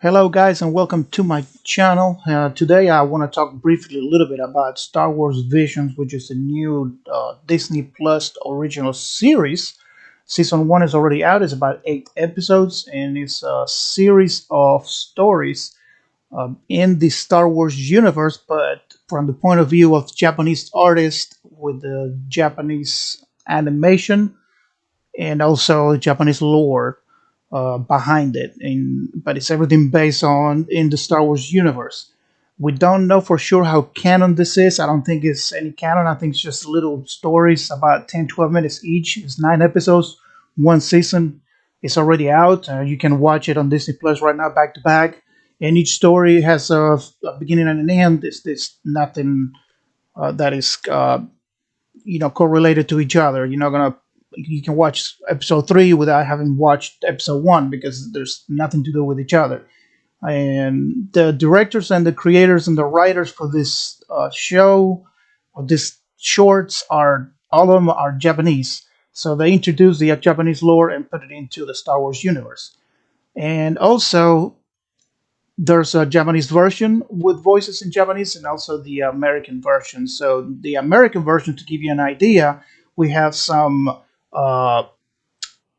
Hello, guys, and welcome to my channel. Today, I want to talk briefly a little bit about Star Wars Visions, which is a new Disney Plus original series. Season 1 is already out, it's about 8 episodes, and it's a series of stories in the Star Wars universe, but from the point of view of Japanese artists with the Japanese animation and also Japanese lore behind it. But it's everything based on in the Star Wars universe. We don't know for sure how canon this is. I don't think it's any canon. I think it's just little stories about 10, 12 minutes each. It's 9 episodes, one season. It's already out. You can watch it on Disney Plus right now, back to back. And each story has a beginning and an end. It's nothing that is correlated to each other. You're not gonna you can watch episode 3 without having watched episode 1 because there's nothing to do with each other. And the directors and the creators and the writers for this show or this shorts are all of them are Japanese. So they introduced the Japanese lore and put it into the Star Wars universe. And also there's a Japanese version with voices in Japanese and also the American version. So the American version, to give you an idea, we have some uh,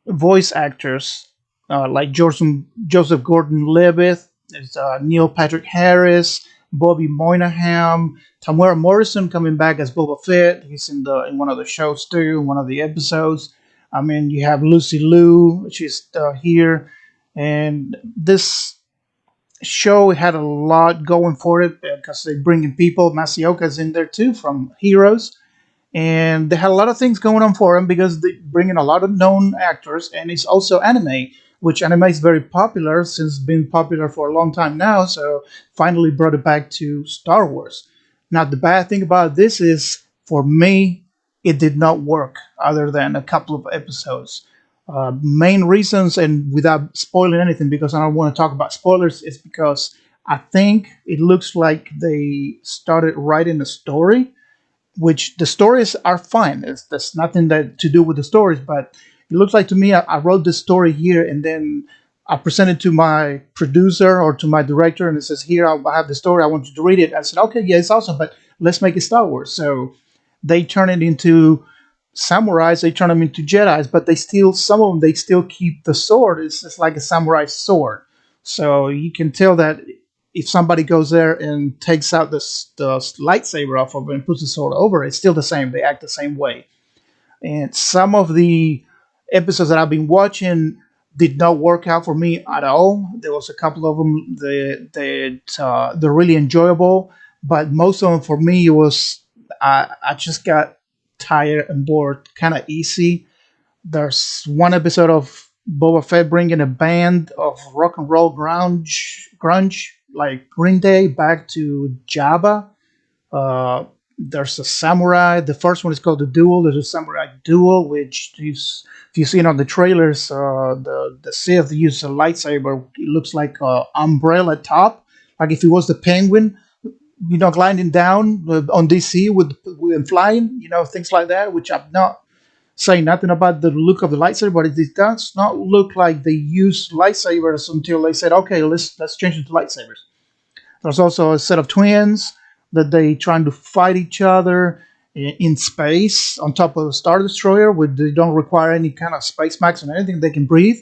voice actors like Joseph Gordon-Levitt, there's Neil Patrick Harris, Bobby Moynihan, Tamara Morrison coming back as Boba Fett. He's in one of the shows too, one of the episodes. I mean, you have Lucy Liu, she's here, and this show had a lot going for it because they bring in people. Masioka's in there too from Heroes, and they had a lot of things going on for them because they bring in a lot of known actors, and it's also anime, which anime is very popular since it's been popular for a long time now. So finally brought it back to Star Wars. Now the bad thing about this is, for me, it did not work other than a couple of episodes. Main reasons, and without spoiling anything, because I don't want to talk about spoilers, is because I think it looks like they started writing a story, which the stories are fine. There's nothing that to do with the stories, but it looks like to me I wrote this story here and then I presented to my producer or to my director, and it says, "Here, I have the story. I want you to read it." I said, "Okay, yeah, it's awesome, but let's make it Star Wars." So they turn it into samurais. They turn them into Jedi's, but they still some of them they still keep the sword. It's like a samurai sword. So you can tell that if somebody goes there and takes out the lightsaber off of it and puts the sword over it, it's still the same. They act the same way. And some of the episodes that I've been watching did not work out for me at all. There was a couple of them they're really enjoyable, but most of them for me was I just got tired and bored kind of easy. There's one episode of Boba Fett bringing a band of rock and roll grunge like Green Day back to Jabba. Uh, there's a samurai. The first one is called the Duel. There's a samurai duel, which is, if you see it on the trailers, the Sith use a lightsaber. It looks like a umbrella top, like if it was the Penguin, gliding down on DC with flying, things like that. Which I'm not saying nothing about the look of the lightsaber, but it does not look like they used lightsabers until they said, "Okay, let's change it to lightsabers." There's also a set of twins that they trying to fight each other in space on top of a star destroyer, where they don't require any kind of space max or anything. They can breathe.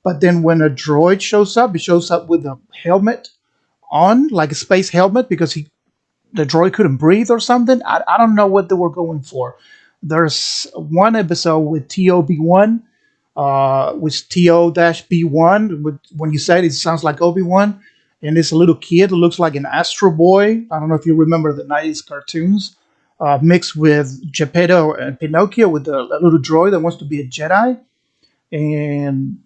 But then when a droid shows up, it shows up with a helmet on, like a space helmet, because the droid couldn't breathe or something. I don't know what they were going for. There's one episode with TOB1, which TO-B1. When you say it, it sounds like Obi-Wan. And it's a little kid who looks like an Astro Boy. I don't know if you remember the 90s cartoons, mixed with Geppetto and Pinocchio with a little droid that wants to be a Jedi. And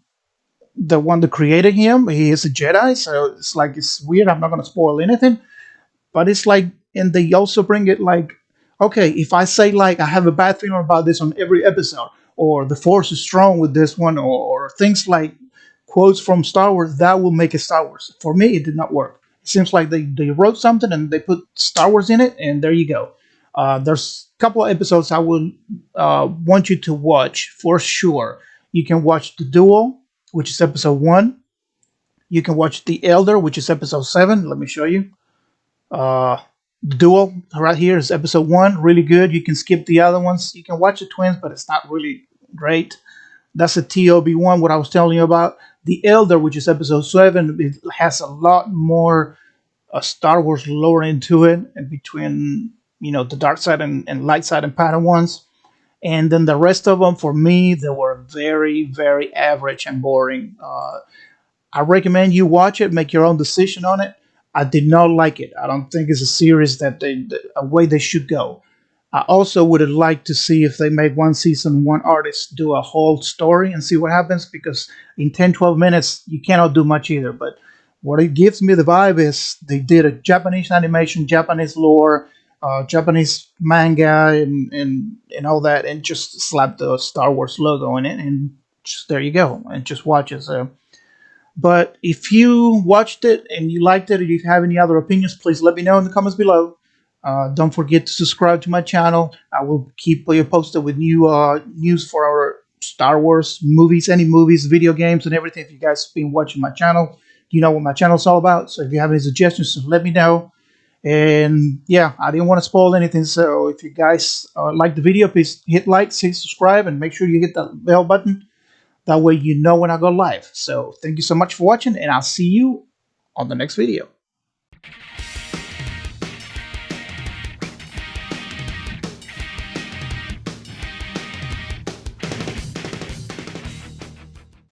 the one that created him, he is a Jedi. So it's weird. I'm not going to spoil anything. But it's like, and they also bring it like, okay, if I say like I have a bad feeling about this on every episode, or the force is strong with this one, or things like quotes from Star Wars, that will make it Star Wars. For me, it did not work. It seems like they wrote something and they put Star Wars in it, and there you go. There's a couple of episodes I would want you to watch for sure. You can watch The Duel, which is episode 1. You can watch The Elder, which is episode 7. Let me show you. Uh, Duel right here is episode 1. Really good. You can skip the other ones. You can watch the twins, but it's not really great. That's a TOB1, what I was telling you about. The Elder, which is episode 7, it has a lot more Star Wars lore into it, and between the dark side and light side and Padawans. And then the rest of them, for me, they were very, very average and boring. I recommend you watch it, make your own decision on it. I did not like it. I don't think it's a series that a way they should go. I also would have liked to see if they made one season, one artist do a whole story and see what happens, because in 10, 12 minutes, you cannot do much either. But what it gives me the vibe is they did a Japanese animation, Japanese lore, Japanese manga, and all that, and just slapped the Star Wars logo in it, and just there you go, and just watch it. So, but if you watched it and you liked it, or you have any other opinions, please let me know in the comments below. Don't forget to subscribe to my channel. I will keep you posted with new news for our Star Wars movies, any movies, video games, and everything. If you guys have been watching my channel, you know what my channel is all about. So if you have any suggestions, just let me know. And yeah, I didn't want to spoil anything. So if you guys like the video, please hit like, hit subscribe, and make sure you hit that bell button. That way you know when I go live. So thank you so much for watching, and I'll see you on the next video.